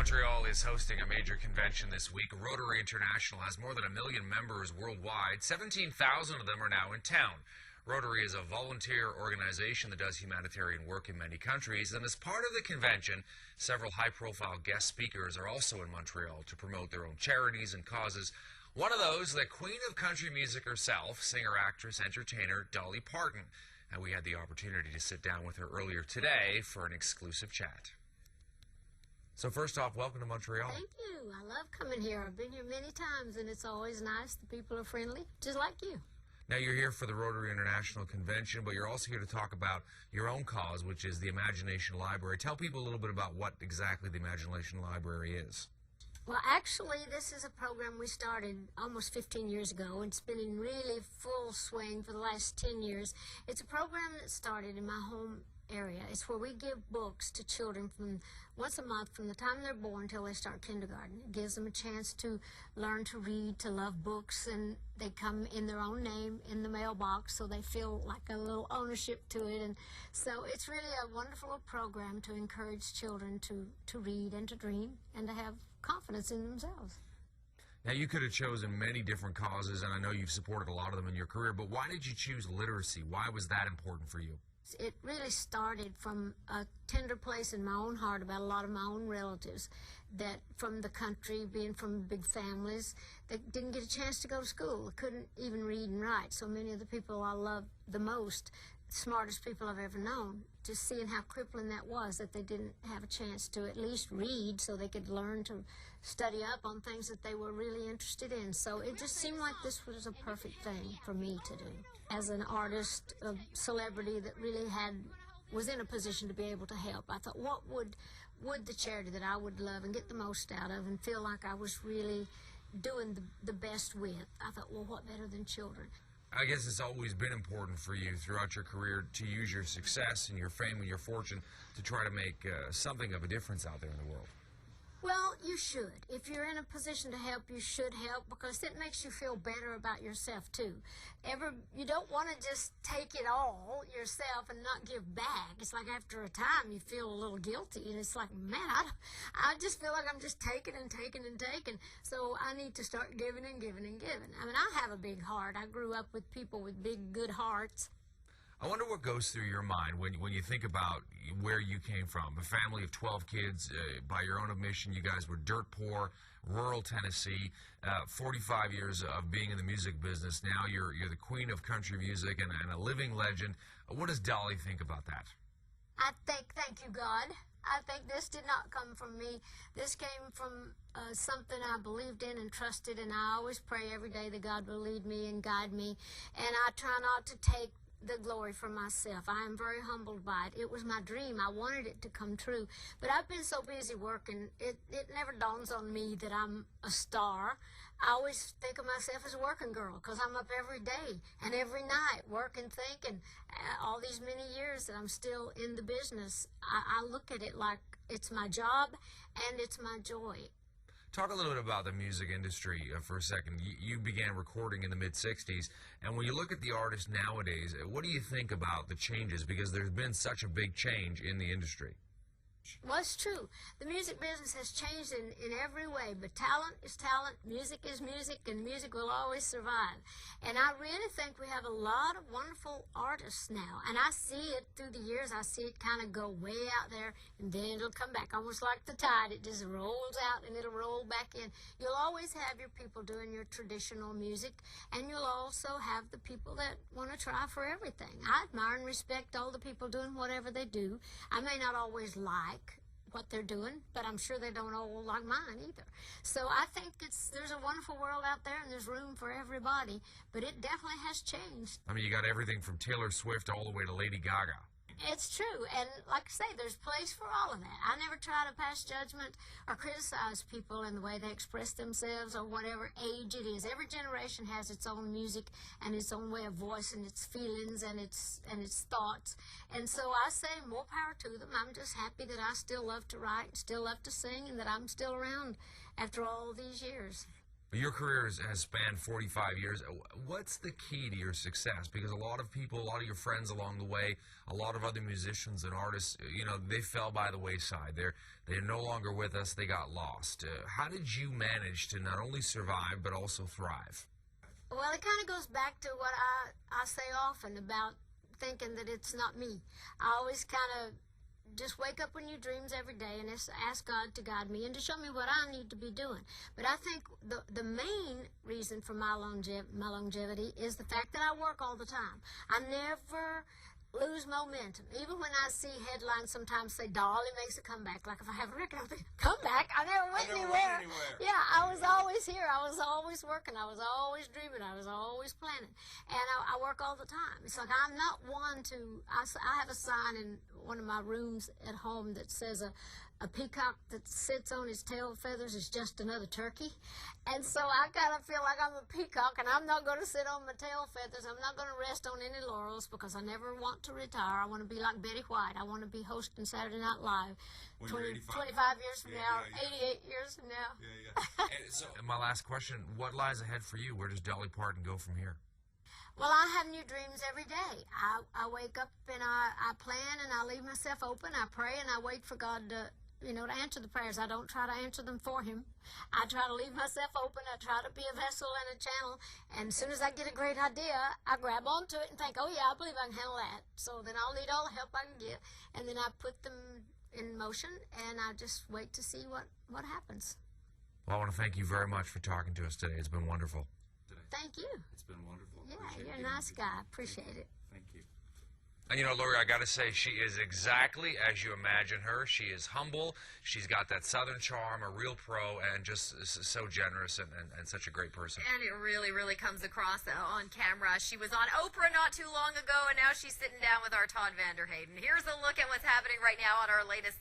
Montreal is hosting a major convention this week. Rotary International has more than 1 million members worldwide. 17,000 of them are now in town. Rotary is a volunteer organization that does humanitarian work in many countries, and as part of the convention, several high-profile guest speakers are also in Montreal to promote their own charities and causes. One of those, the queen of country music herself, singer, actress, entertainer, Dolly Parton. And we had the opportunity to sit down with her earlier today for an exclusive chat. So first off, welcome to Montreal. Thank you. I love coming here. I've been here many times, and it's always nice. The people are friendly, just like you. Now, you're here for the Rotary International Convention, but you're also here to talk about your own cause, which is the Imagination Library. Tell people a little bit about what exactly the Imagination Library is. Well, actually, this is a program we started almost 15 years ago. It's been in really full swing for the last 10 years. It's a program that started in my home area. It's where we give books to children from once a month from the time they're born till they start kindergarten. It gives them a chance to learn to read, to love books, and they come in their own name in the mailbox, so they feel like a little ownership to it. And so it's really a wonderful program to encourage children to read and to dream and to have confidence in themselves. Now, you could have chosen many different causes, and I know you've supported a lot of them in your career, but why did you choose literacy? Why was that important for you? It really started from a tender place in my own heart about a lot of my own relatives that from the country, being from big families, that didn't get a chance to go to school, couldn't even read and write. So many of the people I love the most, the smartest people I've ever known, just seeing how crippling that was, that they didn't have a chance to at least read so they could learn to study up on things that they were really interested in. So it just seemed like this was a perfect thing for me to do. As an artist, a celebrity that really was in a position to be able to help, I thought, what would the charity that I would love and get the most out of and feel like I was really doing the best with? I thought, well, what better than children? I guess it's always been important for you throughout your career to use your success and your fame and your fortune to try to make something of a difference out there in the world. Well, you should. If you're in a position to help, you should help, because it makes you feel better about yourself, too. You don't want to just take it all yourself and not give back. It's like after a time you feel a little guilty, and it's like, man, I just feel like I'm just taking and taking and taking, so I need to start giving and giving and giving. I mean, I have a big heart. I grew up with people with big, good hearts. I wonder what goes through your mind when you think about where you came from. A family of 12 kids, by your own admission, you guys were dirt poor, rural Tennessee, 45 years of being in the music business. Now you're the queen of country music and a living legend. What does Dolly think about that? Thank you, God. I think this did not come from me. This came from something I believed in and trusted, and I always pray every day that God will lead me and guide me, and I try not to take the glory for myself. I am very humbled by it. It was my dream. I wanted it to come true. But I've been so busy working, it never dawns on me that I'm a star. I always think of myself as a working girl, because I'm up every day and every night working, thinking. All these many years that I'm still in the business, I look at it like it's my job and it's my joy. Talk a little bit about the music industry for a second. You began recording in the mid-'60s, and when you look at the artists nowadays, what do you think about the changes? Because there's been such a big change in the industry. Well, it's true. The music business has changed in every way, but talent is talent, music is music, and music will always survive. And I really think we have a lot of wonderful artists now, and I see it through the years. I see it kind of go way out there, and then it'll come back, almost like the tide. It just rolls out, and it'll roll back in. You'll always have your people doing your traditional music, and you'll also have the people that want to try for everything. I admire and respect all the people doing whatever they do. I may not always like what they're doing, but I'm sure they don't all like mine either. So I think there's a wonderful world out there, and there's room for everybody, but it definitely has changed. I mean, you got everything from Taylor Swift all the way to Lady Gaga. It's true, and like I say, there's place for all of that. I never try to pass judgment or criticize people in the way they express themselves or whatever age it is. Every generation has its own music and its own way of voicing its feelings and its thoughts, and so I say more power to them. I'm just happy that I still love to write, still love to sing, and that I'm still around after all these years. Your career has spanned 45 years. What's the key to your success? Because a lot of people, a lot of your friends along the way, a lot of other musicians and artists, you know, they fell by the wayside. They're no longer with us. They got lost. How did you manage to not only survive but also thrive? Well, it kind of goes back to what I say often about thinking that it's not me. I always kind of just wake up in your dreams every day and ask God to guide me and to show me what I need to be doing. But I think the main reason for my longevity is the fact that I work all the time. I never lose momentum. Even when I see headlines sometimes say Dolly makes a comeback, like if I have a record, I think, comeback? I never went anywhere. Yeah, I was always here. I was always working. I was always dreaming. I was always planning. And I work all the time. It's like I'm not one to, I have a sign in one of my rooms at home that says a peacock that sits on his tail feathers is just another turkey. And so I kind of feel like I'm a peacock, and I'm not going to sit on my tail feathers. I'm not going to rest on any laurels because I never want to retire. I want to be like Betty White. I want to be hosting Saturday Night Live 25 years from now, 88 years from now. And so my last question, what lies ahead for you? Where does Dolly Parton go from here? Well, I have new dreams every day. I wake up and I plan and I leave myself open. I pray and I wait for God to answer the prayers. I don't try to answer them for him. I try to leave myself open. I try to be a vessel and a channel. And as soon as I get a great idea, I grab onto it and think, oh yeah, I believe I can handle that. So then I'll need all the help I can get. And then I put them in motion and I just wait to see what happens. Well, I want to thank you very much for talking to us today. It's been wonderful. Thank you. It's been wonderful. Yeah, you're a nice guy. Appreciate it. Thank you. And you know, Lori, I got to say, she is exactly as you imagine her. She is humble. She's got that Southern charm, a real pro, and just so generous and such a great person. And it really, really comes across on camera. She was on Oprah not too long ago, and now she's sitting down with our Todd Vanderhayden. Here's a look at what's happening right now on our latest